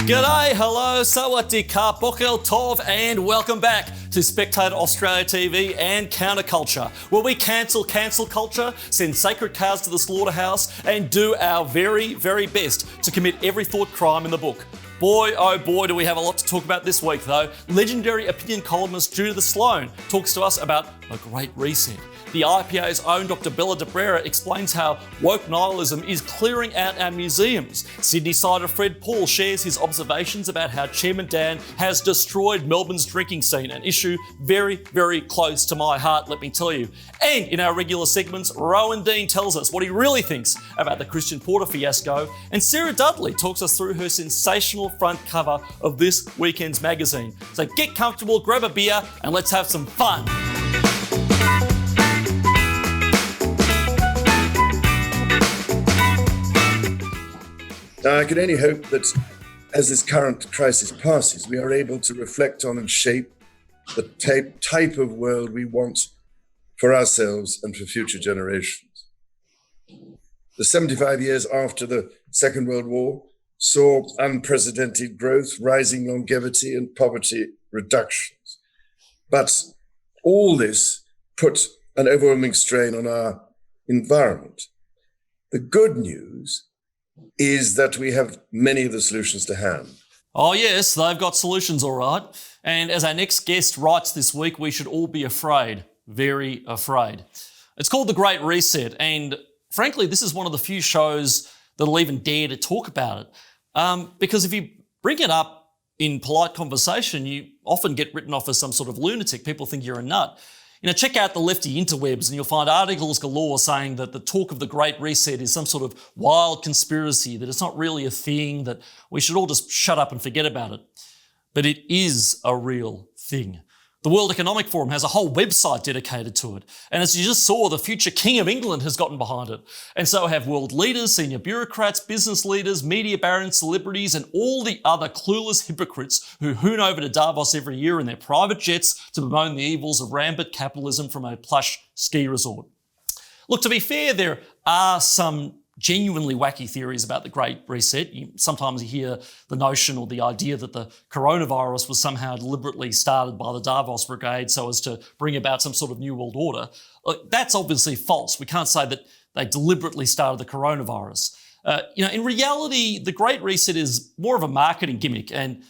G'day, hello, sawadee ka, bokel tov, and welcome back to Spectator Australia TV and CounterCulture, where we cancel culture, send sacred cows to the slaughterhouse, and do our very, very best to commit every thought crime in the book. Boy, oh boy, do we have a lot to talk about this week, though. Legendary opinion columnist Judith Sloan talks to us about the Great Reset. The IPA's own Dr. Bella de Brera explains how woke nihilism is clearing out our museums. Sydney-sider Fred Paul shares his observations about how Chairman Dan has destroyed Melbourne's drinking scene, an issue very, very close to my heart, let me tell you. And in our regular segments, Rowan Dean tells us what he really thinks about the Christian Porter fiasco, and Sarah Dudley talks us through her sensational front cover of this weekend's magazine. So get comfortable, grab a beer, and let's have some fun. Now, I can only hope that as this current crisis passes, we are able to reflect on and shape the type of world we want for ourselves and for future generations. The 75 years after the Second World War saw unprecedented growth, rising longevity, and poverty reductions. But all this put an overwhelming strain on our environment. The good news is that we have many of the solutions to hand. Oh yes, they've got solutions all right. And as our next guest writes this week, we should all be afraid, very afraid. It's called The Great Reset, and frankly, this is one of the few shows that'll even dare to talk about it. Because if you bring it up in polite conversation, you often get written off as some sort of lunatic. People think you're a nut. Check out the lefty interwebs and you'll find articles galore saying that the talk of the Great Reset is some sort of wild conspiracy, that it's not really a thing, that we should all just shut up and forget about it. But it is a real thing. The World Economic Forum has a whole website dedicated to it. And as you just saw, the future King of England has gotten behind it. And so have world leaders, senior bureaucrats, business leaders, media barons, celebrities, and all the other clueless hypocrites who hoon over to Davos every year in their private jets to bemoan the evils of rampant capitalism from a plush ski resort. Look, to be fair, there are some genuinely wacky theories about the Great Reset. Sometimes you hear the notion or the idea that the coronavirus was somehow deliberately started by the Davos Brigade so as to bring about some sort of new world order. That's obviously false. We can't say that they deliberately started the coronavirus. In reality, the Great Reset is more of a marketing gimmick, and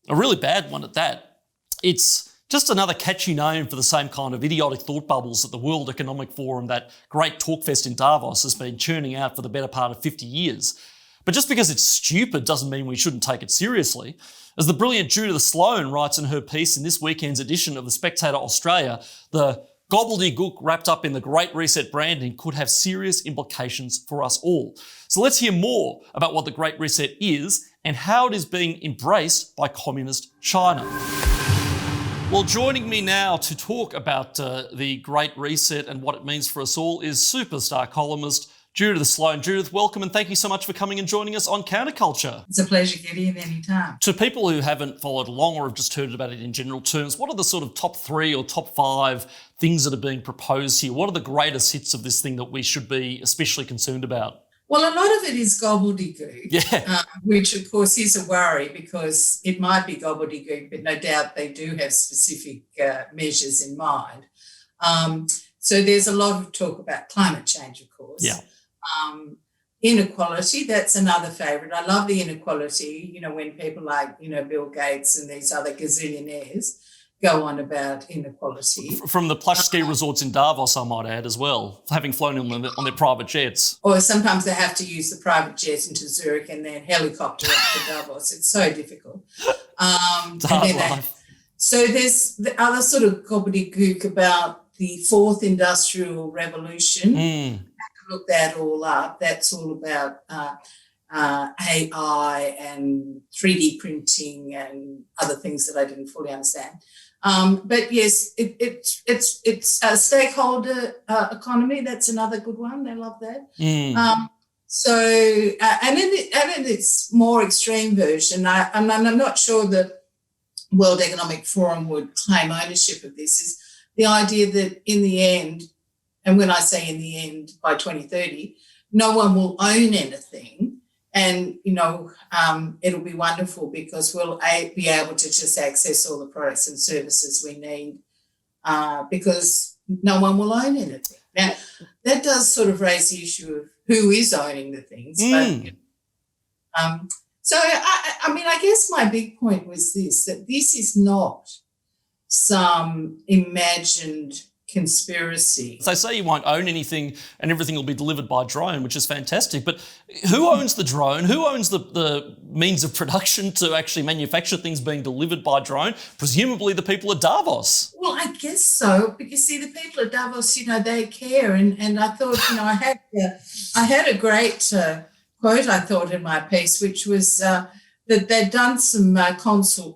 a really bad one at that. It's just another catchy name for the same kind of idiotic thought bubbles that the World Economic Forum, that great talkfest in Davos, has been churning out for the better part of 50 years. But just because it's stupid doesn't mean we shouldn't take it seriously. As the brilliant Judith Sloan writes in her piece in this weekend's edition of the Spectator Australia, the gobbledygook wrapped up in the Great Reset branding could have serious implications for us all. So let's hear more about what the Great Reset is and how it is being embraced by communist China. Well, joining me now to talk about the Great Reset and what it means for us all is superstar columnist Judith Sloan. Judith, welcome, and thank you so much for coming and joining us on CounterCulture. It's a pleasure, Gideon, anytime. To people who haven't followed along or have just heard about it in general terms, what are the sort of top 3 or top 5 things that are being proposed here? What are the greatest hits of this thing that we should be especially concerned about? Well, a lot of it is gobbledygook, which of course is a worry because it might be gobbledygook, but no doubt they do have specific measures in mind. So there's a lot of talk about climate change, of course. Yeah. Inequality, that's another favourite. I love the inequality, when people like, Bill Gates and these other gazillionaires go on about inequality. From the plush ski resorts in Davos, I might add as well, having flown on their private jets. Or sometimes they have to use the private jet into Zurich and then helicopter up to Davos. It's so difficult. It's hard life. So there's the other sort of gobbledygook about the fourth industrial revolution. I could look that all up. That's all about AI and 3D printing and other things that I didn't fully understand. But yes, it's a stakeholder economy. That's another good one. They love that. And in its more extreme version, I'm not sure that World Economic Forum would claim ownership of this, is the idea that in the end, and when I say in the end, by 2030, no one will own anything And, it'll be wonderful because we'll be able to just access all the products and services we need because no one will own anything. Now, that does sort of raise the issue of who is owning the things. But, so, I guess my big point was that this is not some imagined conspiracy. They say you won't own anything and everything will be delivered by drone, which is fantastic. But who owns the drone? Who owns the means of production to actually manufacture things being delivered by drone? Presumably the people at Davos. Well, I guess so. Because see, the people at Davos, they care. And I thought, I had a great quote, I thought, in my piece, which was that they'd done some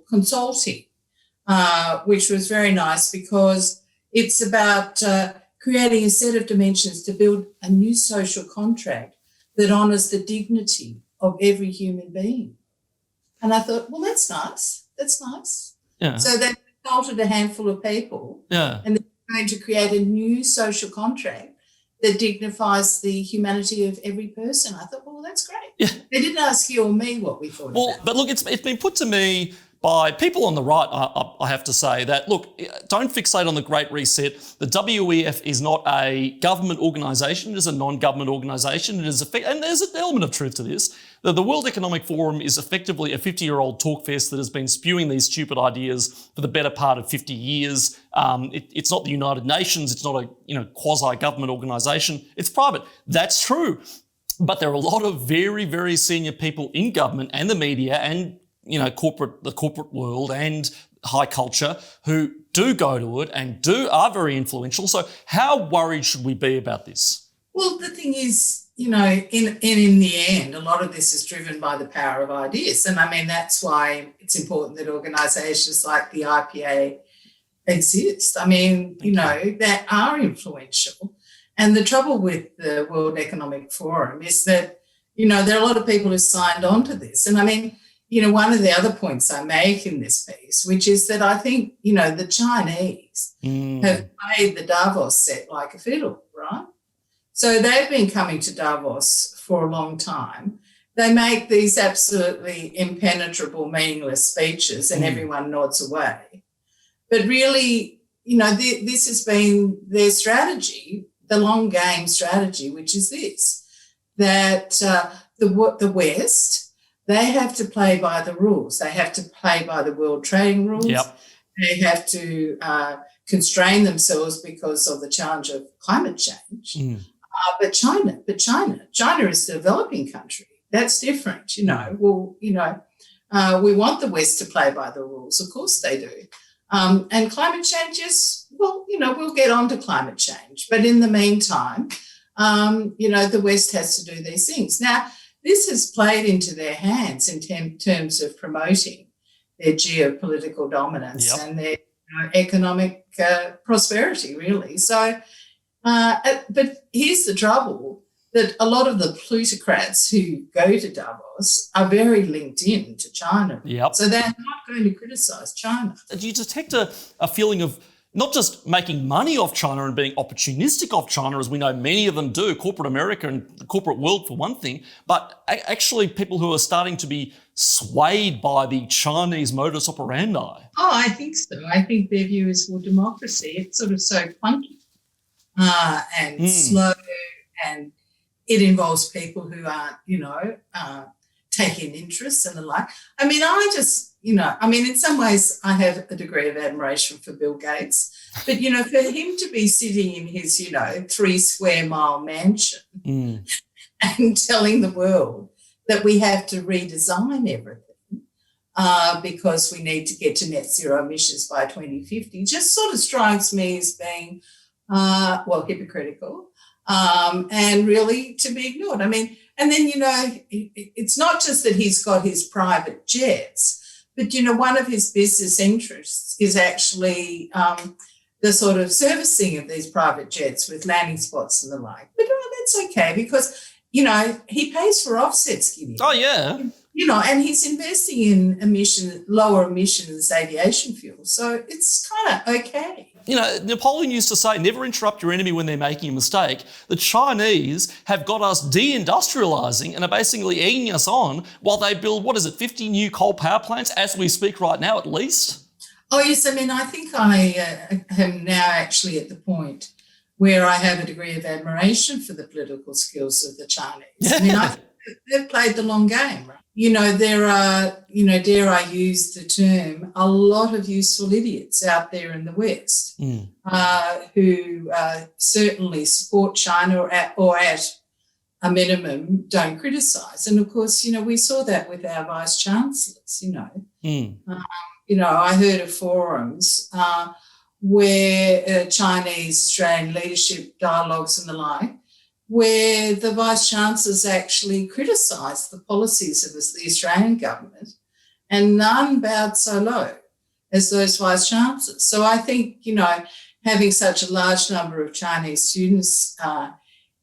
consulting, which was very nice because it's about creating a set of dimensions to build a new social contract that honours the dignity of every human being. And I thought, well, that's nice. That's nice. Yeah. So they consulted a handful of people and they're going to create a new social contract that dignifies the humanity of every person. I thought, well, that's great. Yeah. They didn't ask you or me what we thought about. But look, it's been put to me by people on the right, I have to say, that, look, don't fixate on the Great Reset. The WEF is not a government organisation. It is a non-government organisation. And there's an element of truth to this. The World Economic Forum is effectively a 50-year-old talk fest that has been spewing these stupid ideas for the better part of 50 years. It's not the United Nations. It's not a quasi-government organisation. It's private. That's true. But there are a lot of very, very senior people in government and the media and the corporate world and high culture who do go to it and are very influential. So how worried should we be about this? Well, the thing is, in the end, a lot of this is driven by the power of ideas. And that's why it's important that organisations like the IPA exist. That are influential. And the trouble with the World Economic Forum is that, there are a lot of people who signed on to this. And one of the other points I make in this piece, which is that I think, the Chinese have played the Davos set like a fiddle, right? So they've been coming to Davos for a long time. They make these absolutely impenetrable, meaningless speeches and everyone nods away. But really, this has been their strategy, the long game strategy, which is this, that the West, they have to play by the rules. They have to play by the world trading rules. Yep. They have to constrain themselves because of the challenge of climate change. But China is a developing country. That's different, we want the West to play by the rules. Of course they do. And climate change is, we'll get on to climate change. But in the meantime, the West has to do these things. Now, this has played into their hands in terms of promoting their geopolitical dominance and their economic prosperity, really. So, but here's the trouble, that a lot of the plutocrats who go to Davos are very linked in to China. Yep. So they're not going to criticise China. Do you detect a feeling of not just making money off China and being opportunistic off China, as we know many of them do, corporate America and the corporate world for one thing, but actually people who are starting to be swayed by the Chinese modus operandi? Oh, I think so. I think their view is, well, democracy, it's sort of so clunky and slow, and it involves people who aren't, taking interest and the like. In some ways I have a degree of admiration for Bill Gates, but, for him to be sitting in his, 3 square mile mansion and telling the world that we have to redesign everything because we need to get to net zero emissions by 2050 just sort of strikes me as being, hypocritical and really to be ignored. And then, it's not just that he's got his private jets, but, one of his business interests is actually the sort of servicing of these private jets with landing spots and the like. But that's okay because, he pays for offsets, Gideon. Oh, yeah. And he's investing in lower emissions aviation fuel. So it's kind of okay. Napoleon used to say, never interrupt your enemy when they're making a mistake. The Chinese have got us deindustrializing and are basically egging us on while they build, 50 new coal power plants as we speak right now, at least? Oh, yes. I mean, I think I am now actually at the point where I have a degree of admiration for the political skills of the Chinese. Yeah. I mean, I think they've played the long game, right? There are, dare I use the term, a lot of useful idiots out there in the West who certainly support China or at a minimum don't criticise. And of course, we saw that with our vice chancellors. I heard of forums where Chinese Australian leadership dialogues and the like, where the vice chancellors actually criticised the policies of the Australian government, and none bowed so low as those vice chancellors. So I think, having such a large number of Chinese students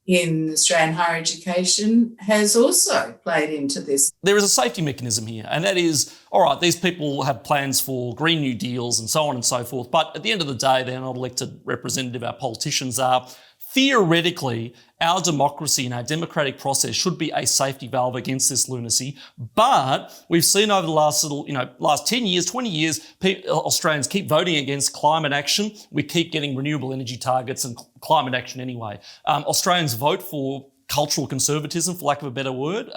in Australian higher education has also played into this. There is a safety mechanism here, and that is, all right, these people have plans for Green New Deals and so on and so forth, but at the end of the day, they're not elected representative, our politicians are. Theoretically, our democracy and our democratic process should be a safety valve against this lunacy. But we've seen over the last 10 years, 20 years, Australians keep voting against climate action. We keep getting renewable energy targets and climate action anyway. Australians vote for cultural conservatism, for lack of a better word,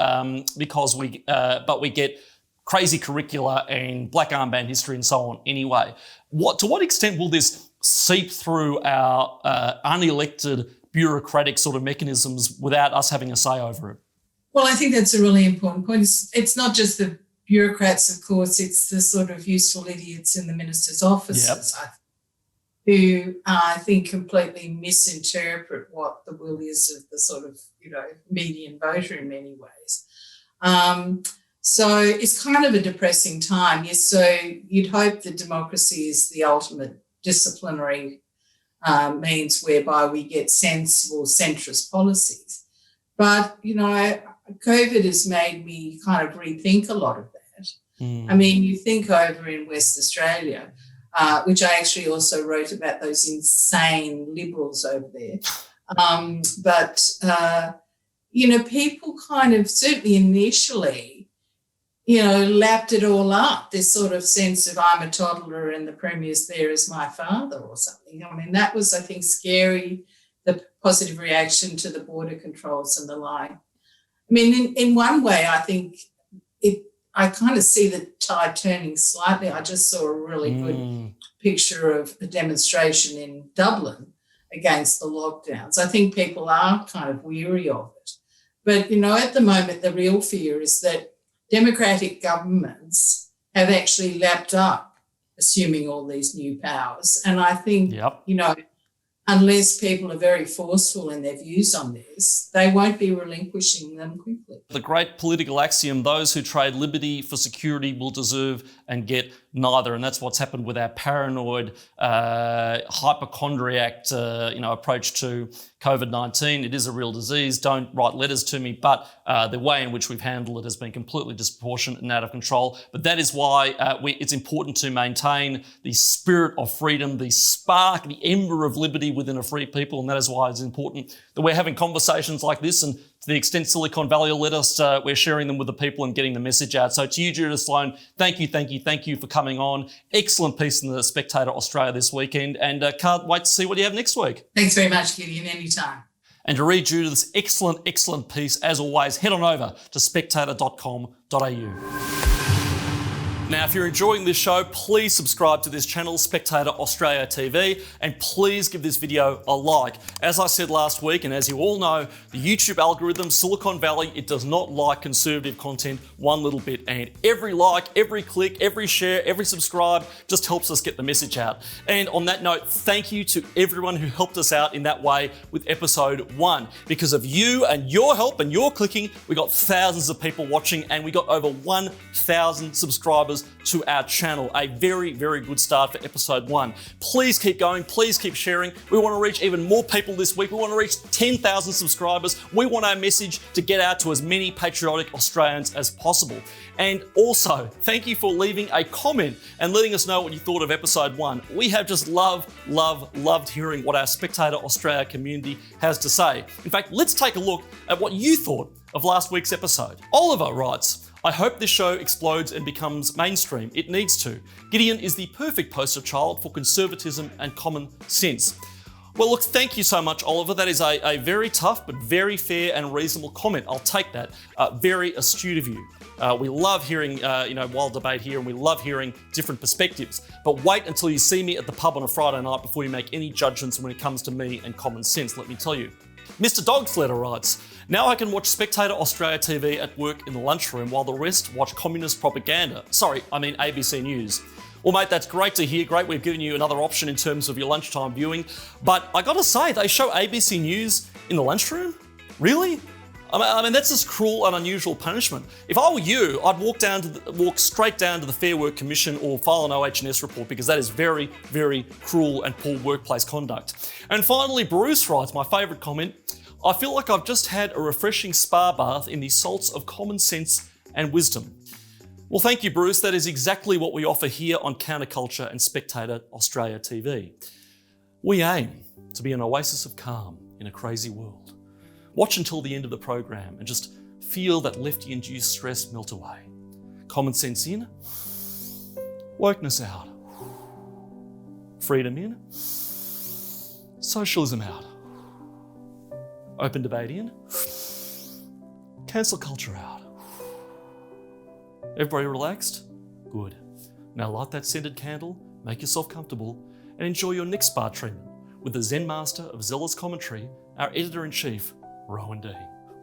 because we get crazy curricula and black armband history and so on anyway. To what extent will this seep through our unelected bureaucratic sort of mechanisms without us having a say over it? Well, I think that's a really important point. It's not just the bureaucrats, of course, it's the sort of useful idiots in the ministers' offices, who I think completely misinterpret what the will is of the sort of, median voter in many ways. So it's kind of a depressing time. Yes, so you'd hope that democracy is the ultimate disciplinary means whereby we get sensible centrist policies. But, COVID has made me kind of rethink a lot of that. I mean, you think over in West Australia, which I actually also wrote about those insane Liberals over there. People kind of certainly initially, lapped it all up, this sort of sense of I'm a toddler and the Premier's there as my father or something. I mean, that was, I think, scary, the positive reaction to the border controls and the like. I mean, in one way, I think I kind of see the tide turning slightly. I just saw a really good picture of a demonstration in Dublin against the lockdowns. I think people are kind of weary of it. But, at the moment, the real fear is that democratic governments have actually lapped up assuming all these new powers. And I think, unless people are very forceful in their views on this, they won't be relinquishing them quickly. The great political axiom, those who trade liberty for security will deserve and get neither. And that's what's happened with our paranoid, hypochondriac, approach to COVID-19. It is a real disease. Don't write letters to me, but the way in which we've handled it has been completely disproportionate and out of control. But that is why it's important to maintain the spirit of freedom, the spark, the ember of liberty within a free people. And that is why it's important that we're having conversations like this, and to the extent Silicon Valley will let us, we're sharing them with the people and getting the message out. So to you, Judith Sloan, thank you for coming on. Excellent piece in the Spectator Australia this weekend, and can't wait to see what you have next week. Thanks very much, Gideon. Anytime. And to read Judith's excellent piece, as always, head on over to spectator.com.au. Now, if you're enjoying this show, please subscribe to this channel, Spectator Australia TV, and please give this video a like. As I said last week, and as you all know, the YouTube algorithm, Silicon Valley, it does not like conservative content one little bit. And every like, every click, every share, every subscribe just helps us get the message out. And on that note, thank you to everyone who helped us out in that way with episode 1. Because of you and your help and your clicking, we got thousands of people watching, and we got over 1,000 subscribers subscribers to our channel. A very, very good start for episode 1. Please keep going. Please keep sharing. We want to reach even more people this week. We want to reach 10,000 subscribers. We want our message to get out to as many patriotic Australians as possible. And also, thank you for leaving a comment and letting us know what you thought of episode 1. We have just loved hearing what our Spectator Australia community has to say. In fact, let's take a look at what you thought of last week's episode. Oliver writes, I hope this show explodes and becomes mainstream. It needs to. Gideon is the perfect poster child for conservatism and common sense. Well, look, thank you so much, Oliver. That is a very tough but very fair and reasonable comment. I'll take that. Very astute of you. We love hearing, wild debate here, and we love hearing different perspectives. But wait until you see me at the pub on a Friday night before you make any judgments when it comes to me and common sense, let me tell you. Mr. Dogsletter writes, now I can watch Spectator Australia TV at work in the lunchroom while the rest watch communist propaganda. Sorry, I mean ABC News. Well, mate, that's great to hear. Great, we've given you another option in terms of your lunchtime viewing. But I gotta say, they show ABC News in the lunchroom? Really? I mean, that's just cruel and unusual punishment. If I were you, I'd walk straight down to the Fair Work Commission or file an OH&S report, because that is very, very cruel and poor workplace conduct. And finally, Bruce writes, my favourite comment, I feel like I've just had a refreshing spa bath in the salts of common sense and wisdom. Well, thank you, Bruce. That is exactly what we offer here on CounterCulture and Spectator Australia TV. We aim to be an oasis of calm in a crazy world. Watch until the end of the program and just feel that lefty-induced stress melt away. Common sense in, wokeness out. Freedom in, socialism out. Open debate in, cancel culture out. Everybody relaxed? Good. Now light that scented candle, make yourself comfortable, and enjoy your next spa treatment with the Zen master of zealous commentary, our editor-in-chief, Rowan D.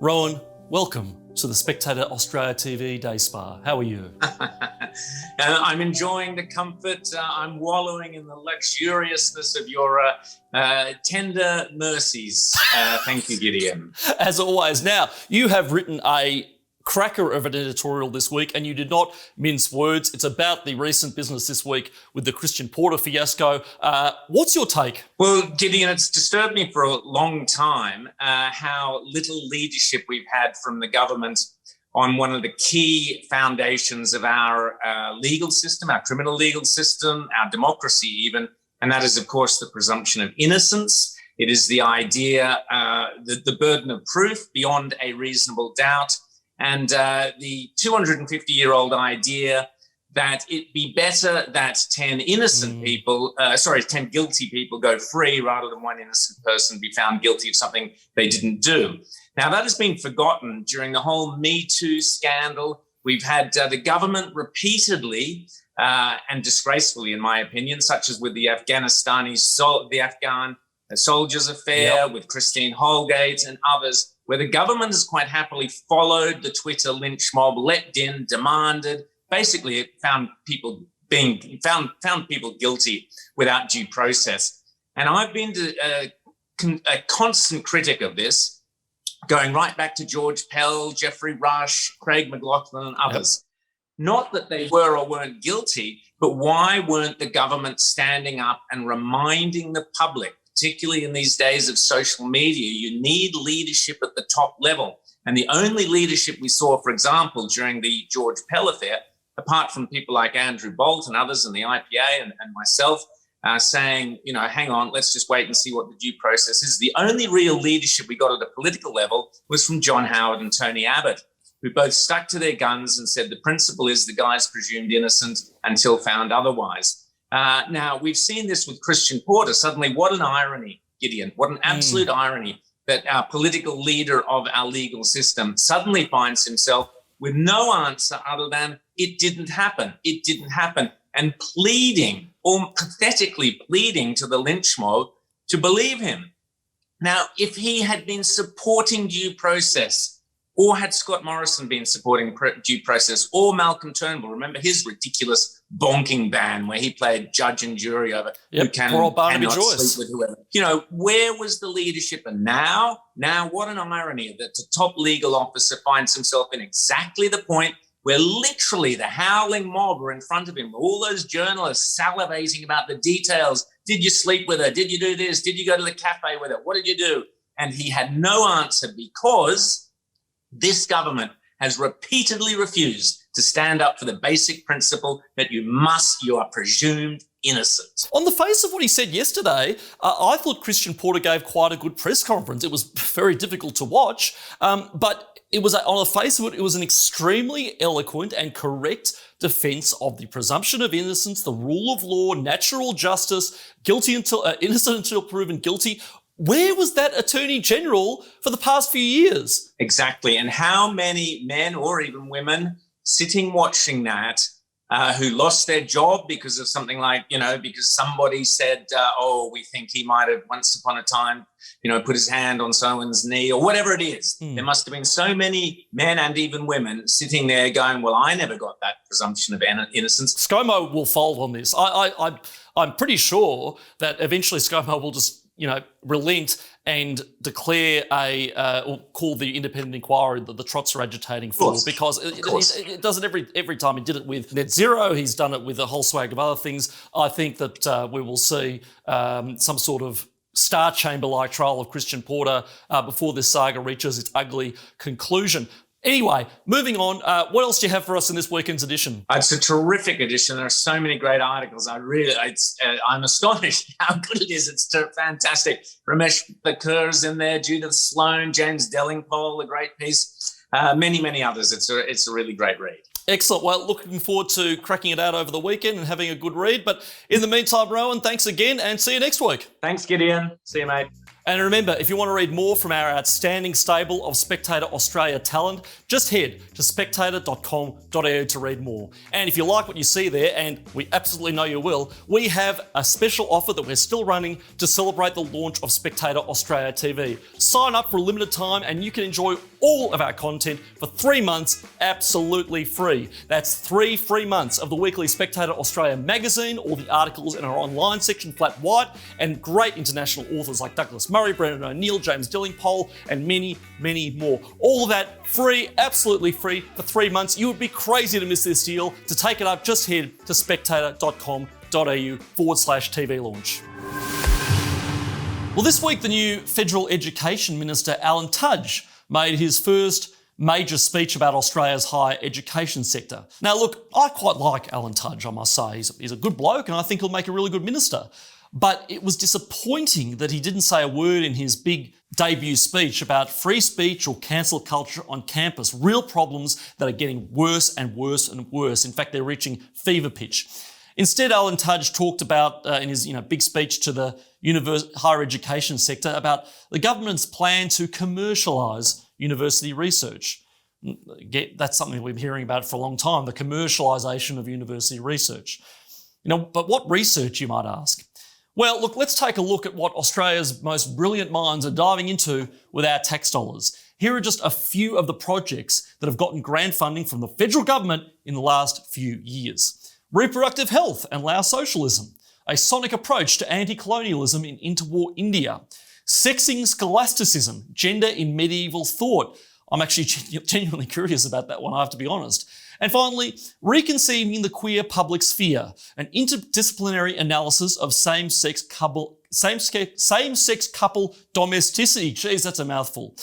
Rowan, welcome to the Spectator Australia TV Day Spa. How are you? I'm enjoying the comfort. I'm wallowing in the luxuriousness of your tender mercies. Thank you, Gideon. As always. Now, you have written a cracker of an editorial this week, and you did not mince words. It's about the recent business this week with the Christian Porter fiasco. What's your take? Well, Gideon, it's disturbed me for a long time how little leadership we've had from the government on one of the key foundations of our legal system, our criminal legal system, our democracy even, and that is, of course, the presumption of innocence. It is the idea, the burden of proof beyond a reasonable doubt, and the 250-year-old idea that it be better that 10 10 guilty people go free rather than one innocent person be found guilty of something they didn't do. Now, that has been forgotten during the whole Me Too scandal. We've had the government repeatedly and disgracefully, in my opinion, such as with the Afghan soldiers affair, with Christine Holgate and others, where the government has quite happily followed the Twitter lynch mob, leapt in, demanded. Basically, it found people guilty without due process. And I've been a constant critic of this, going right back to George Pell, Geoffrey Rush, Craig McLaughlin, and others. Yep. Not that they were or weren't guilty, but why weren't the government standing up and reminding the public, particularly in these days of social media, you need leadership at the top level. And the only leadership we saw, for example, during the George Pell affair, apart from people like Andrew Bolt and others in the IPA and myself, saying, hang on, let's just wait and see what the due process is. The only real leadership we got at a political level was from John Howard and Tony Abbott, who both stuck to their guns and said the principle is the guy's presumed innocent until found otherwise. Now, we've seen this with Christian Porter. Suddenly, what an irony, Gideon, what an absolute irony that our political leader of our legal system suddenly finds himself with no answer other than it didn't happen. It didn't happen. And pleading, or pathetically pleading to the lynch mob to believe him. Now, if he had been supporting due process, or had Scott Morrison been supporting due process, or Malcolm Turnbull, remember his ridiculous bonking ban where he played judge and jury over who can cannot sleep with whoever. Where was the leadership? And now what an irony that the top legal officer finds himself in exactly the point where literally the howling mob were in front of him, all those journalists salivating about the details. Did you sleep with her? Did you do this? Did you go to the cafe with her? What did you do? And he had no answer because this government has repeatedly refused to stand up for the basic principle that you are presumed innocent. On the face of what he said yesterday, I thought Christian Porter gave quite a good press conference. It was very difficult to watch, but it was, on the face of it, it was an extremely eloquent and correct defence of the presumption of innocence, the rule of law, natural justice, innocent until proven guilty. Where was that Attorney General for the past few years? Exactly. And how many men or even women sitting watching that who lost their job because of something like, because somebody said, we think he might have once upon a time, put his hand on someone's knee or whatever it is. There must have been so many men and even women sitting there going, well, I never got that presumption of innocence. ScoMo will fold on this. I'm pretty sure that eventually ScoMo will just, relent and declare or call the independent inquiry that the Trots are agitating for, because it does it every time. He did it with net zero. He's done it with a whole swag of other things. I think that we will see some sort of Star Chamber-like trial of Christian Porter before this saga reaches its ugly conclusion. Anyway, moving on, what else do you have for us in this weekend's edition? It's a terrific edition. There are so many great articles. I'm astonished how good it is. It's fantastic. Ramesh Thakur's in there, Judith Sloan, James Dellingpole, a great piece. Many, many others. It's a really great read. Excellent. Well, looking forward to cracking it out over the weekend and having a good read. But in the meantime, Rowan, thanks again and see you next week. Thanks, Gideon. See you, mate. And remember, if you want to read more from our outstanding stable of Spectator Australia talent, just head to spectator.com.au to read more. And if you like what you see there, and we absolutely know you will, we have a special offer that we're still running to celebrate the launch of Spectator Australia TV. Sign up for a limited time and you can enjoy all of our content for 3 months absolutely free. That's 3 free months of the weekly Spectator Australia magazine, all the articles in our online section flat white, and great international authors like Douglas Murray, Brendan O'Neill, James Dillingpole, and many, many more. All of that free, absolutely free for 3 months. You would be crazy to miss this deal. To take it up, just head to spectator.com.au/TV launch. Well, this week, the new Federal Education Minister, Alan Tudge, made his first major speech about Australia's higher education sector. Now, look, I quite like Alan Tudge, I must say. He's a good bloke, and I think he'll make a really good minister. But it was disappointing that he didn't say a word in his big debut speech about free speech or cancel culture on campus, real problems that are getting worse and worse and worse. In fact, they're reaching fever pitch. Instead, Alan Tudge talked about, in his big speech to the higher education sector, about the government's plan to commercialise university research. That's something we've been hearing about for a long time, the commercialisation of university research. But what research, you might ask? Well, look, let's take a look at what Australia's most brilliant minds are diving into with our tax dollars. Here are just a few of the projects that have gotten grant funding from the federal government in the last few years. Reproductive health and Lao socialism, a sonic approach to anti-colonialism in interwar India, sexing scholasticism, gender in medieval thought. I'm actually genuinely curious about that one, I have to be honest. And finally, reconceiving the queer public sphere, an interdisciplinary analysis of same-sex couple domesticity. Geez, that's a mouthful.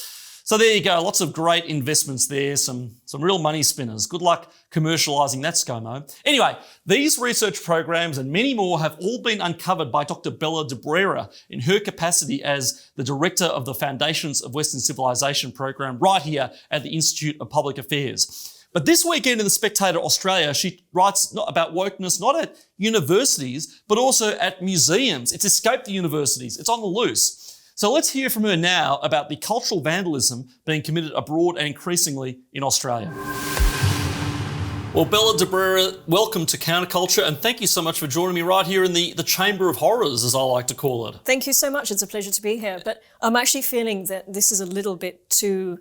So there you go, lots of great investments there, some real money spinners. Good luck commercialising that, ScoMo. Anyway, these research programs and many more have all been uncovered by Dr. Bella de Brera in her capacity as the Director of the Foundations of Western Civilization program right here at the Institute of Public Affairs. But this weekend in the Spectator Australia, she writes about wokeness not at universities, but also at museums. It's escaped the universities. It's on the loose. So let's hear from her now about the cultural vandalism being committed abroad and increasingly in Australia. Well, Bella de Brera, welcome to CounterCulture, and thank you so much for joining me right here in the Chamber of Horrors, as I like to call it. Thank you so much. It's a pleasure to be here. But I'm actually feeling that this is a little bit too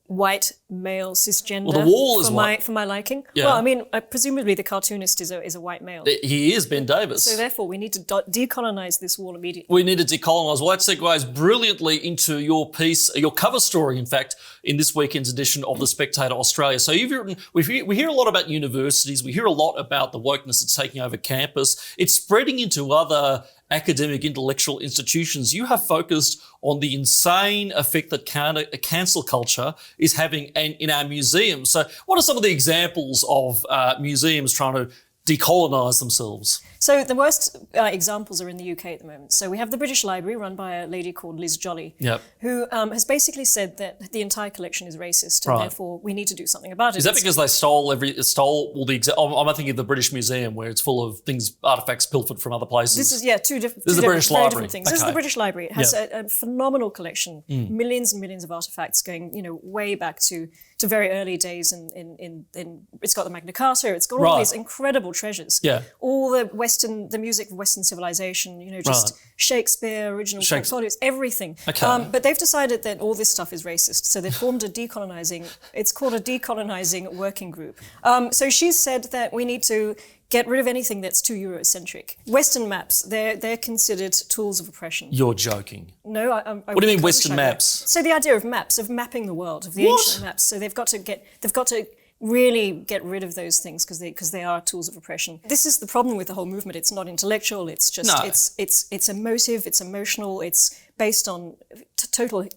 white male cisgender Well, the wall is white. for my liking. Yeah. Well, I mean, presumably the cartoonist is a white male. He is, Ben Davis. So therefore, we need to decolonize this wall immediately. We need to decolonise. Well, that segues brilliantly into your piece, your cover story, in fact, in this weekend's edition of The Spectator Australia. So you've written, we hear a lot about universities. We hear a lot about the wokeness that's taking over campus. It's spreading into other academic intellectual institutions. You have focused on the insane effect that cancel culture is having in our museums. So what are some of the examples of museums trying to decolonise themselves? So the worst examples are in the UK at the moment. So we have the British Library, run by a lady called Liz Jolly, who has basically said that the entire collection is racist, and therefore we need to do something about it. Is that because they stole all the? I'm thinking of the British Museum, where it's full of artifacts pilfered from other places. This is two different. This is the British very Library. Different things. This is the British Library. It has a phenomenal collection, millions and millions of artifacts going, way back to very early days. In it's got the Magna Carta. It's got all these incredible treasures. Yeah. All the music of Western civilization. Just Shakespeare, original portfolios, everything. Okay. But they've decided that all this stuff is racist, so they formed it's called a decolonizing working group. So she's said that we need to get rid of anything that's too Eurocentric. Western maps, they're considered tools of oppression. You're joking. No, what do you mean Western maps? So the idea of maps, of mapping the world, of the ancient maps. So they've got to really get rid of those things because they are tools of oppression. This is the problem with the whole movement. It's not intellectual. It's just it's emotive. It's emotional. It's based on total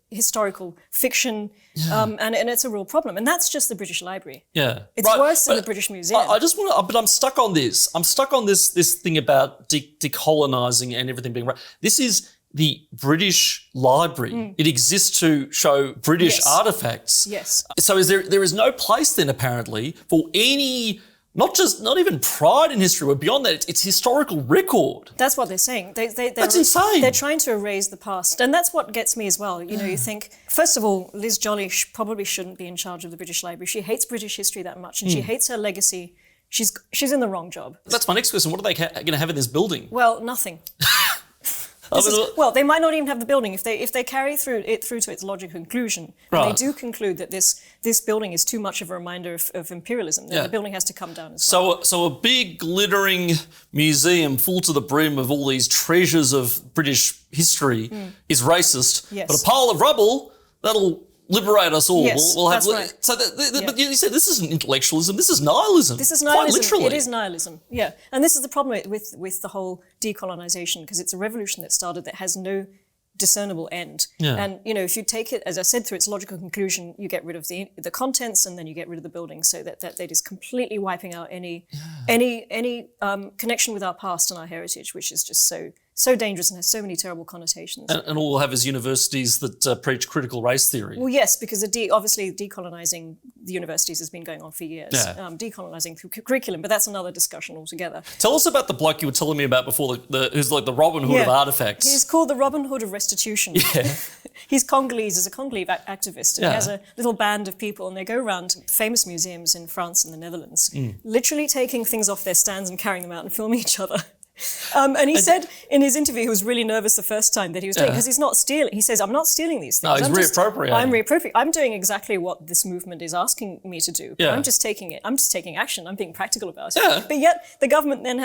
historical fiction, and it's a real problem. And that's just the British Library. Yeah, it's worse than the British Museum. I just want to, but I'm stuck on this. I'm stuck on this thing about decolonising and everything being right. This is the British Library. It exists to show British artifacts. Yes. So there is no place then apparently for any, not even pride in history, but beyond that, it's historical record. That's what they're saying. That's insane. They're trying to erase the past. And that's what gets me as well. You think, first of all, Liz Jolly probably shouldn't be in charge of the British Library. She hates British history that much, and she hates her legacy. She's in the wrong job. That's my next question. What are they going to have in this building? Well, nothing. They might not even have the building if they carry through to its logical conclusion. And they do conclude that this building is too much of a reminder of imperialism. Then the building has to come down as well. So a big glittering museum full to the brim of all these treasures of British history is racist. Yes. But a pile of rubble that'll liberate us all. Yes, we'll have, that's right. So but you said this isn't intellectualism. This is nihilism. This is nihilism. Quite literally. It is nihilism. Yeah, and this is the problem with the whole decolonisation, because it's a revolution that started that has no discernible end. Yeah. And if you take it, as I said, through its logical conclusion, you get rid of the contents, and then you get rid of the building, so that is completely wiping out any connection with our past and our heritage, which is just so dangerous and has so many terrible connotations. And all we'll have is universities that preach critical race theory. Well, yes, because obviously decolonising the universities has been going on for years. Yeah. Decolonising through curriculum, but that's another discussion altogether. Tell us about the bloke you were telling me about before, who's like the Robin Hood of artifacts. He's called the Robin Hood of restitution. Yeah. He's Congolese, he's a Congolese activist, and he has a little band of people, and they go around famous museums in France and the Netherlands, literally taking things off their stands and carrying them out and filming each other. And he said in his interview he was really nervous the first time that he was doing, because he's not stealing. He says, I'm not stealing these things. No, he's reappropriating. I'm reappropriating. I'm doing exactly what this movement is asking me to do. Yeah. I'm just taking action. I'm being practical about it. Yeah. But yet the government then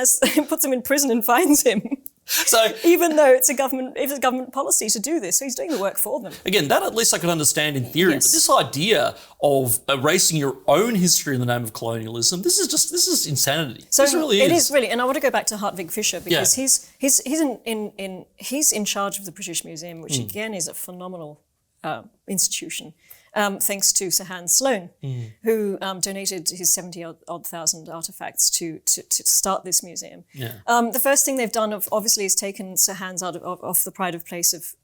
puts him in prison and fines him. So even though it's a government policy to do this, so he's doing the work for them. Again, that at least I could understand in theory. Yes. But this idea of erasing your own history in the name of colonialism, this is insanity. So this really it is really, and I want to go back to Hartwig Fischer, because he's in charge of the British Museum, which again is a phenomenal institution. Thanks to Sir Hans Sloane, who donated his 70,000 artifacts to start this museum. Yeah. The first thing they've done, obviously, is taken Sir Hans off the pride of place of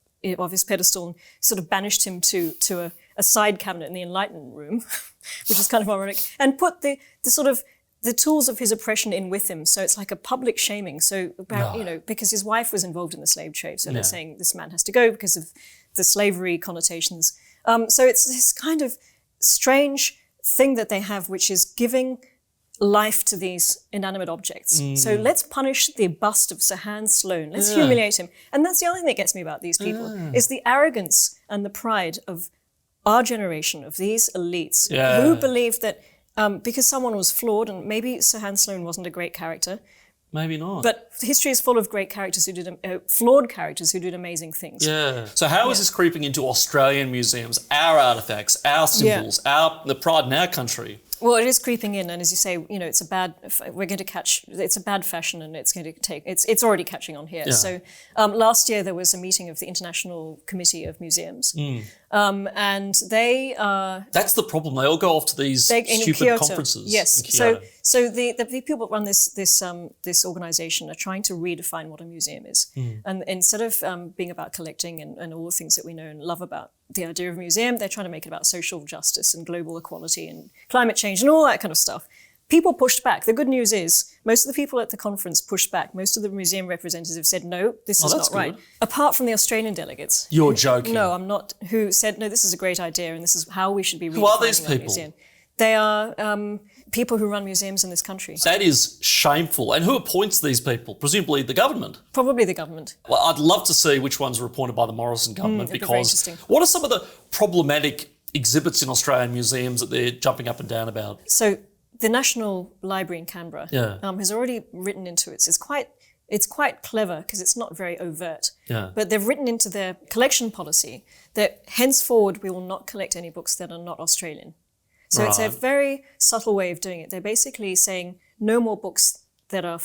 his pedestal and sort of banished him to a side cabinet in the Enlightenment room, which is kind of ironic, and put the sort of the tools of his oppression in with him. So it's like a public shaming. So because his wife was involved in the slave trade, so they're saying this man has to go because of the slavery connotations. So it's this kind of strange thing that they have, which is giving life to these inanimate objects. So let's punish the bust of Sir Hans Sloane. Let's humiliate him. And that's the other thing that gets me about these people, is the arrogance and the pride of our generation of these elites who believed that because someone was flawed, and maybe Sir Hans Sloane wasn't a great character, maybe not. But history is full of great characters who did flawed characters who did amazing things. Yeah. So how is this creeping into Australian museums, our artefacts, our symbols, the pride in our country? Well, it is creeping in, and as you say, it's a bad fashion, and it's already catching on here. Yeah. So last year there was a meeting of the International Committee of Museums, and they that's the problem. They all go off to these stupid Kyoto. conferences. Yes. So the people that run this organisation are trying to redefine what a museum is, and instead of being about collecting and all the things that we know and love about the idea of a museum, they're trying to make it about social justice and global equality and climate change and all that kind of stuff. People pushed back. The good news is most of the people at the conference pushed back. Most of the museum representatives said, no, this is not right. Apart from the Australian delegates. You're joking. No, I'm not. Who said, no, this is a great idea and this is how we should be redefining Who are these our people? museum. They are people who run museums in this country. That is shameful. And who appoints these people? Presumably the government. Probably the government. Well, I'd love to see which ones were appointed by the Morrison government, it'd be very because interesting. what are some of the problematic exhibits in Australian museums that they're jumping up and down about? So the National Library in Canberra has already written into it. It's quite clever because it's not very overt. Yeah. But they've written into their collection policy that henceforward we will not collect any books that are not Australian. So it's a very subtle way of doing it. They're basically saying no more books that are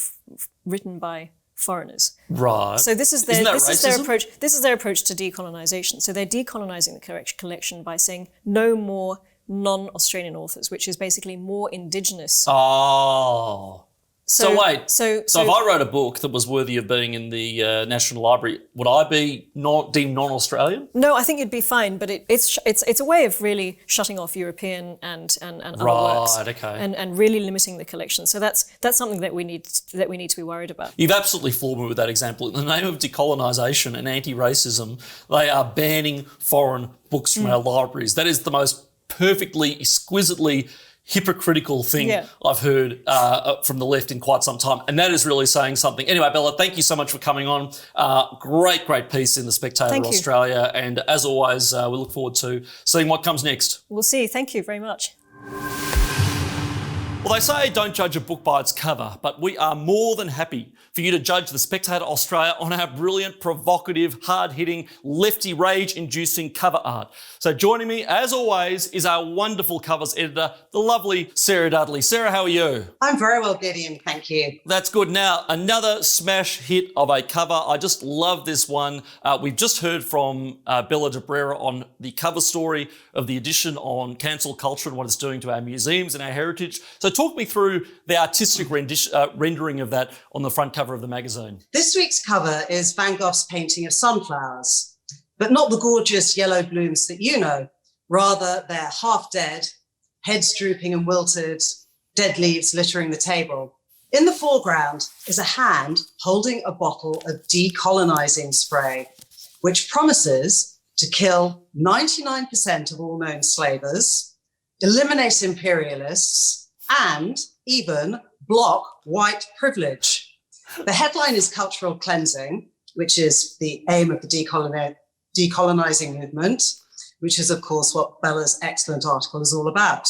written by foreigners. Right. So this is their racism? This is their approach to decolonisation. So they're decolonising the collection by saying no more non-Australian authors, which is basically more indigenous. Oh. So wait. So if I wrote a book that was worthy of being in the National Library, would I be deemed non-Australian? No, I think you'd be fine. But it's a way of really shutting off European and other works, okay. and really limiting the collection. So that's something that we need to be worried about. You've absolutely floored me with that example. In the name of decolonisation and anti-racism, they are banning foreign books from our libraries. That is the most perfectly, exquisitely hypocritical thing I've heard from the left in quite some time. And that is really saying something. Anyway, Bella, thank you so much for coming on. Great piece in The Spectator Australia. And as always, we look forward to seeing what comes next. We'll see. Thank you very much. Well, they say don't judge a book by its cover, but we are more than happy for you to judge The Spectator Australia on our brilliant, provocative, hard-hitting, lefty rage-inducing cover art. So joining me, as always, is our wonderful covers editor, the lovely Sarah Dudley. Sarah, how are you? I'm very well, Gideon, thank you. That's good. Now, another smash hit of a cover. I just love this one. We've just heard from Bella Debrera on the cover story of the edition on cancel culture and what it's doing to our museums and our heritage. So talk me through the artistic rendering of that on the front cover of the magazine. This week's cover is Van Gogh's painting of sunflowers, but not the gorgeous yellow blooms that you know. Rather, they're half dead, heads drooping and wilted, dead leaves littering the table. In the foreground is a hand holding a bottle of decolonising spray, which promises to kill 99% of all known slavers, eliminate imperialists, and even block white privilege. The headline is Cultural Cleansing, which is the aim of the decolonising movement, which is, of course, what Bella's excellent article is all about.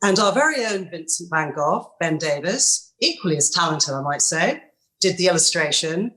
And our very own Vincent van Gogh, Ben Davis, equally as talented, I might say, did the illustration,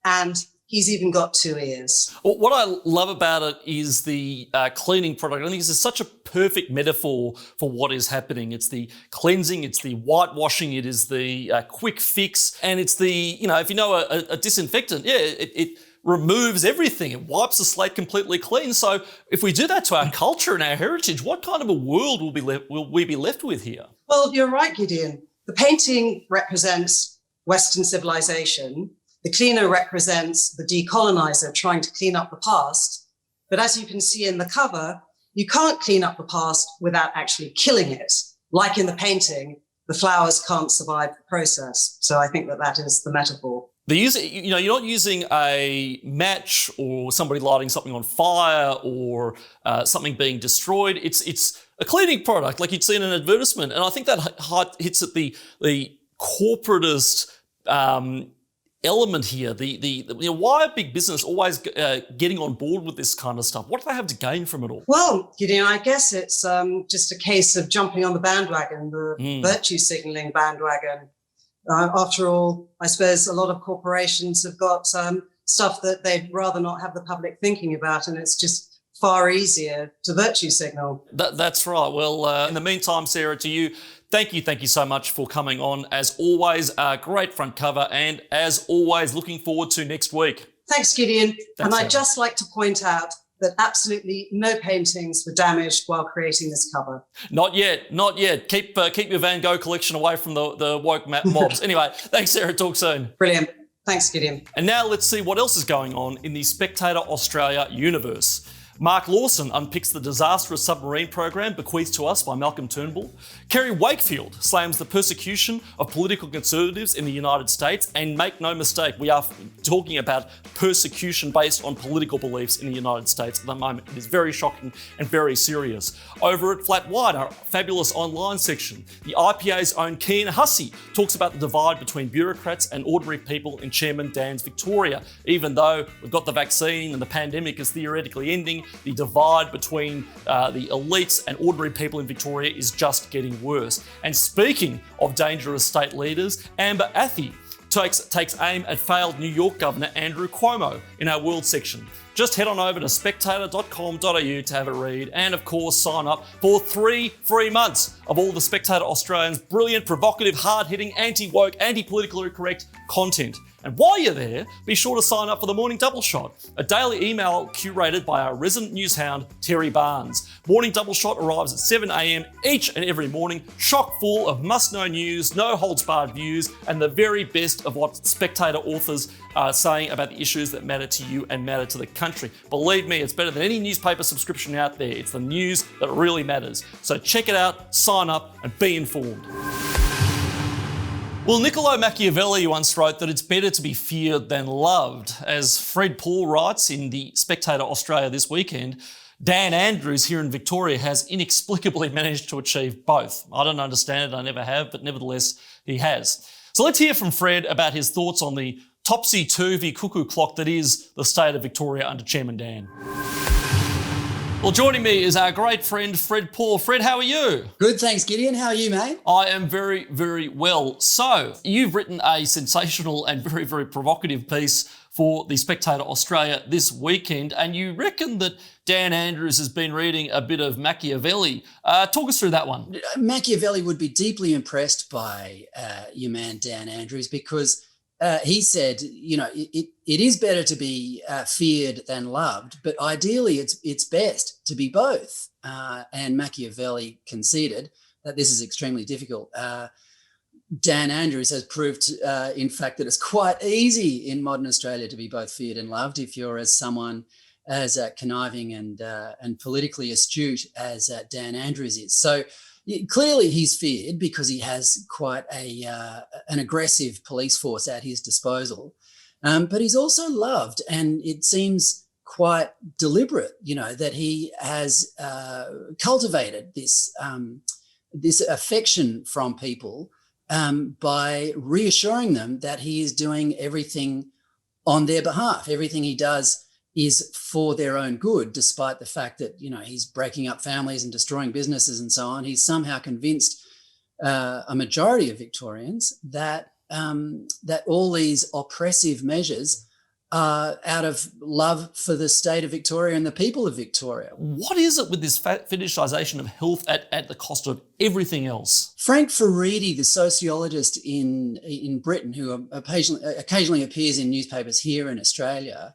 and he's even got 2 ears. Well, what I love about it is the cleaning product. I think this is such a perfect metaphor for what is happening. It's the cleansing, it's the whitewashing, it is the quick fix, and it's the, if you know a disinfectant, it removes everything. It wipes the slate completely clean. So if we do that to our culture and our heritage, what kind of a world will we be left with here? Well, you're right, Gideon. The painting represents Western civilization. The cleaner represents the decolonizer trying to clean up the past. But as you can see in the cover, you can't clean up the past without actually killing it. Like in the painting, the flowers can't survive the process. So I think that is the metaphor. You're not using a match or somebody lighting something on fire or something being destroyed. It's a cleaning product like you'd see in an advertisement. And I think that hits at the corporatist element here? Why are big business always getting on board with this kind of stuff? What do they have to gain from it all? Well, Gideon, I guess it's just a case of jumping on the bandwagon, the virtue signalling bandwagon. After all, I suppose a lot of corporations have got stuff that they'd rather not have the public thinking about, and it's just far easier to virtue signal. That's right. Well, in the meantime, Sarah, to you, thank you so much for coming on. As always, a great front cover, and as always, looking forward to next week. Thanks, Gideon. Thanks, I'd just like to point out that absolutely no paintings were damaged while creating this cover. Not yet. Keep your Van Gogh collection away from the woke mobs. Anyway, thanks, Sarah. Talk soon. Brilliant. Thanks, Gideon. And now let's see what else is going on in the Spectator Australia universe. Mark Lawson unpicks the disastrous submarine program bequeathed to us by Malcolm Turnbull. Kerry Wakefield slams the persecution of political conservatives in the United States. And make no mistake, we are talking about persecution based on political beliefs in the United States at the moment. It is very shocking and very serious. Over at Flat White, our fabulous online section, the IPA's own Kian Hussey talks about the divide between bureaucrats and ordinary people in Chairman Dan's Victoria. Even though we've got the vaccine and the pandemic is theoretically ending, the divide between the elites and ordinary people in Victoria is just getting worse. And speaking of dangerous state leaders, Amber Athey takes aim at failed New York Governor Andrew Cuomo in our world section. Just head on over to spectator.com.au to have a read, and of course sign up for 3 free months of all the Spectator Australians' brilliant, provocative, hard-hitting, anti-woke, anti-politically correct content. And while you're there, be sure to sign up for the Morning Double Shot, a daily email curated by our resident news hound, Terry Barnes. Morning Double Shot arrives at 7 a.m. each and every morning, chock full of must-know news, no-holds-barred views, and the very best of what Spectator authors are saying about the issues that matter to you and matter to the country. Believe me, it's better than any newspaper subscription out there. It's the news that really matters. So check it out, sign up, and be informed. Well, Niccolo Machiavelli once wrote that it's better to be feared than loved. As Fred Paul writes in the Spectator Australia this weekend, Dan Andrews here in Victoria has inexplicably managed to achieve both. I don't understand it, I never have, but nevertheless, he has. So let's hear from Fred about his thoughts on the topsy-turvy cuckoo clock that is the state of Victoria under Chairman Dan. Well, joining me is our great friend, Fred Paul. Fred, how are you? Good, thanks, Gideon. How are you, mate? I am very, very well. So, you've written a sensational and very, very provocative piece for the Spectator Australia this weekend, and you reckon that Dan Andrews has been reading a bit of Machiavelli. Talk us through that one. Machiavelli would be deeply impressed by your man, Dan Andrews, because he said, it is better to be feared than loved, but ideally it's best to be both. And Machiavelli conceded that this is extremely difficult. Dan Andrews has proved, in fact, that it's quite easy in modern Australia to be both feared and loved if you're as someone as conniving and politically astute as Dan Andrews is. So clearly he's feared because he has quite an aggressive police force at his disposal, but he's also loved, and it seems quite deliberate, that he has cultivated this affection from people by reassuring them that he is doing everything on their behalf. Everything he does is for their own good, despite the fact that, he's breaking up families and destroying businesses and so on. He's somehow convinced a majority of Victorians that all these oppressive measures are out of love for the state of Victoria and the people of Victoria. What is it with this fetishisation of health at the cost of everything else? Frank Furedi, the sociologist in Britain, who occasionally appears in newspapers here in Australia,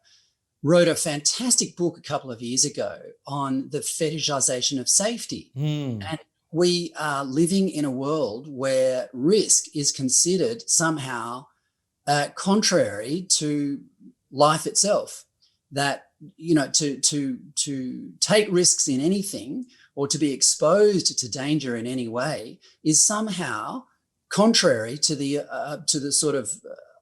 wrote a fantastic book a couple of years ago on the fetishization of safety. And we are living in a world where risk is considered somehow contrary to life itself. That, to take risks in anything or to be exposed to danger in any way is somehow contrary to the sort of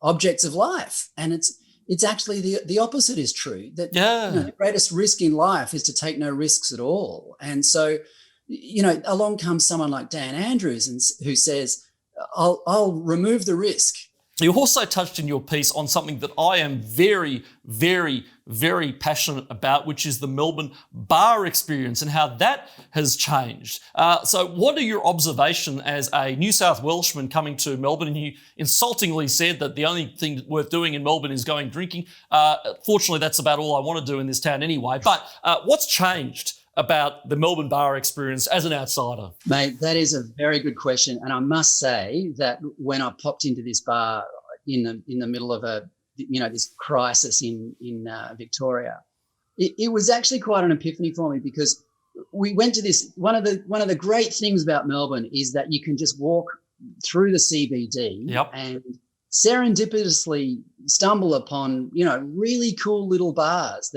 objects of life. And it's actually the opposite is true, that the greatest risk in life is to take no risks at all. And so, along comes someone like Dan Andrews who says, I'll remove the risk You also touched in your piece on something that I am very, very, very passionate about, which is the Melbourne bar experience and how that has changed. So what are your observations as a New South Welshman coming to Melbourne? And you insultingly said that the only thing worth doing in Melbourne is going drinking. Fortunately, that's about all I want to do in this town anyway. But what's changed about the Melbourne bar experience as an outsider? Mate, that is a very good question. And I must say that when I popped into this bar in the middle of this crisis in Victoria, it was actually quite an epiphany for me, because we went to this, one of the great things about Melbourne is that you can just walk through the CBD and serendipitously stumble upon, really cool little bars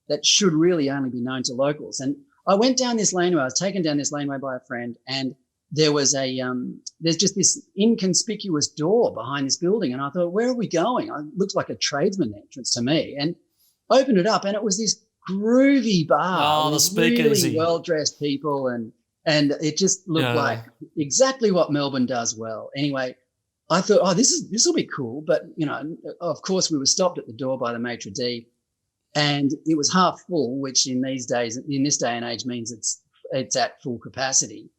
that should really only be known to locals. And I went down this laneway. I was taken down this laneway by a friend, and there was there's just this inconspicuous door behind this building. And I thought, where are we going? It looked like a tradesman entrance to me. And opened it up, and it was this groovy bar. Oh, the speakeasy. Really well-dressed people, and it just looked like exactly what Melbourne does well. Anyway, I thought, this will be cool. But, of course, we were stopped at the door by the maitre d'. And it was half full, which in this day and age means it's at full capacity.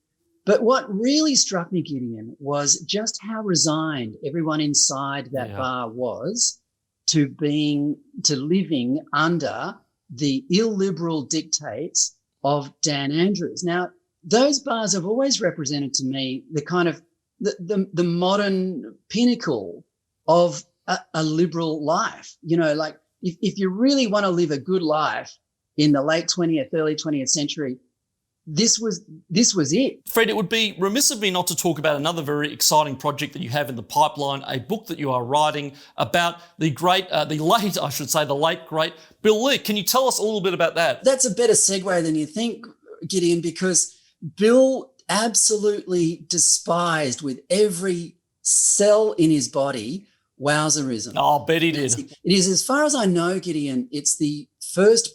But what really struck me, Gideon, was just how resigned everyone inside that bar was to living under the illiberal dictates of Dan Andrews. Now, those bars have always represented to me the kind of the modern pinnacle of a liberal life. If you really want to live a good life in the late 20th, early 20th century, this was it. Fred, it would be remiss of me not to talk about another very exciting project that you have in the pipeline, a book that you are writing about the late, great Bill Leak. Can you tell us a little bit about that? That's a better segue than you think, Gideon, because Bill absolutely despised with every cell in his body wowserism. Oh, I bet he did. It is, as far as I know, Gideon, it's the first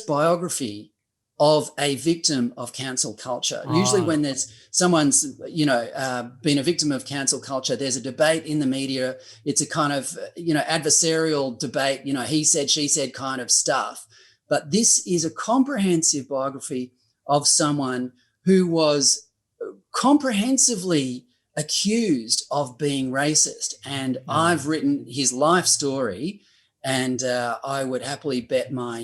biography of a victim of cancel culture. Usually when there's someone's, been a victim of cancel culture, there's a debate in the media. It's a kind of, adversarial debate, he said, she said kind of stuff. But this is a comprehensive biography of someone who was comprehensively accused of being racist. And I've written his life story, and I would happily bet my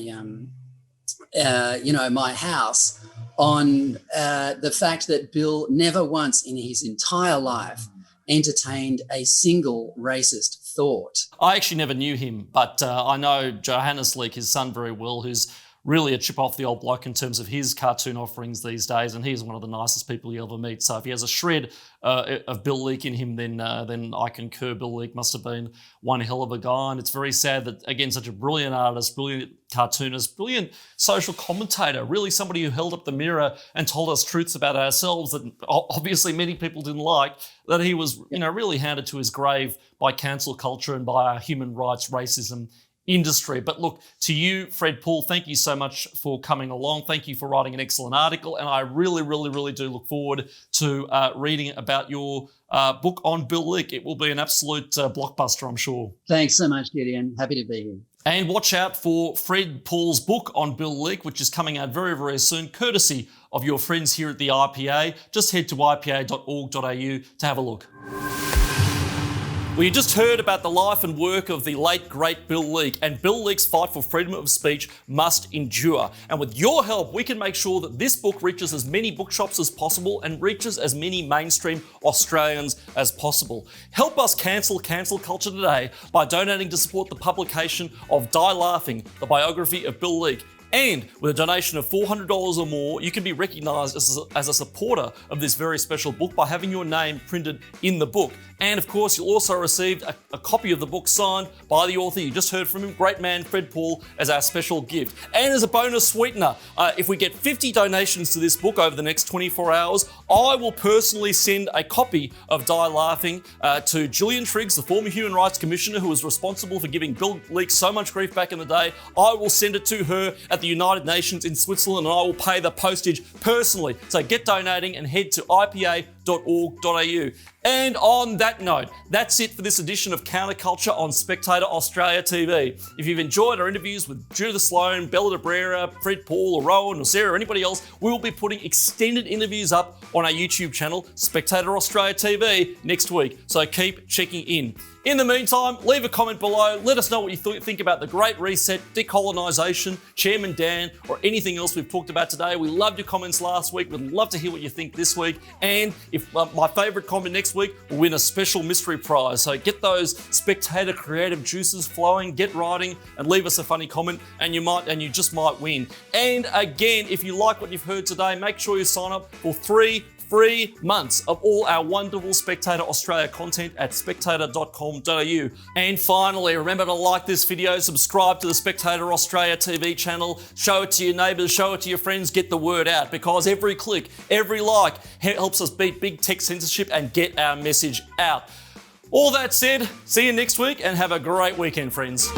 my house on the fact that Bill never once in his entire life entertained a single racist thought. I actually never knew him, but I know Johannes Leak, his son, very well, who's really a chip off the old block in terms of his cartoon offerings these days, and he's one of the nicest people you ever meet. So if he has a shred of Bill Leak in him, then I concur. Bill Leak must have been one hell of a guy, and it's very sad that, again, such a brilliant artist, brilliant cartoonist, brilliant social commentator, really somebody who held up the mirror and told us truths about ourselves that obviously many people didn't like, that he was really handed to his grave by cancel culture and by our human rights racism industry. But look, to you, Fred Poole, thank you so much for coming along. Thank you for writing an excellent article. And I really, really, really do look forward to reading about your book on Bill Leak. It will be an absolute blockbuster, I'm sure. Thanks so much, Gideon. Happy to be here. And watch out for Fred Poole's book on Bill Leak, which is coming out very, very soon, courtesy of your friends here at the IPA. Just head to ipa.org.au to have a look. We just heard about the life and work of the late, great Bill Leak, and Bill Leak's fight for freedom of speech must endure. And with your help, we can make sure that this book reaches as many bookshops as possible and reaches as many mainstream Australians as possible. Help us cancel culture today by donating to support the publication of Die Laughing, the biography of Bill Leak. And with a donation of $400 or more, you can be recognised as a supporter of this very special book by having your name printed in the book. And of course, you'll also receive a copy of the book signed by the author. You just heard from him, great man Fred Poole, as our special gift. And as a bonus sweetener, if we get 50 donations to this book over the next 24 hours, I will personally send a copy of Die Laughing to Gillian Triggs, the former Human Rights Commissioner who was responsible for giving Bill Leak so much grief back in the day. I will send it to her at the United Nations in Switzerland, and I will pay the postage personally. So get donating and head to ipa.org.au. And on that note, that's it for this edition of CounterCulture on Spectator Australia TV. If you've enjoyed our interviews with Judith Sloan, Bella Debrera, Fred Paul, or Rowan, or Sarah, or anybody else, we will be putting extended interviews up on our YouTube channel, Spectator Australia TV, next week. So keep checking in. In the meantime, leave a comment below. Let us know what you think about the Great Reset, decolonisation, Chairman Dan, or anything else we've talked about today. We loved your comments last week. We'd love to hear what you think this week. And if my favourite comment next week will win a special mystery prize. So get those Spectator creative juices flowing, get writing, and leave us a funny comment, and you just might win. And again, if you like what you've heard today, make sure you sign up for 3 free months of all our wonderful Spectator Australia content at spectator.com.au. And finally, remember to like this video, subscribe to the Spectator Australia TV channel, show it to your neighbours, show it to your friends, get the word out, because every click, every like helps us beat big tech censorship and get our message out. All that said, see you next week and have a great weekend, friends.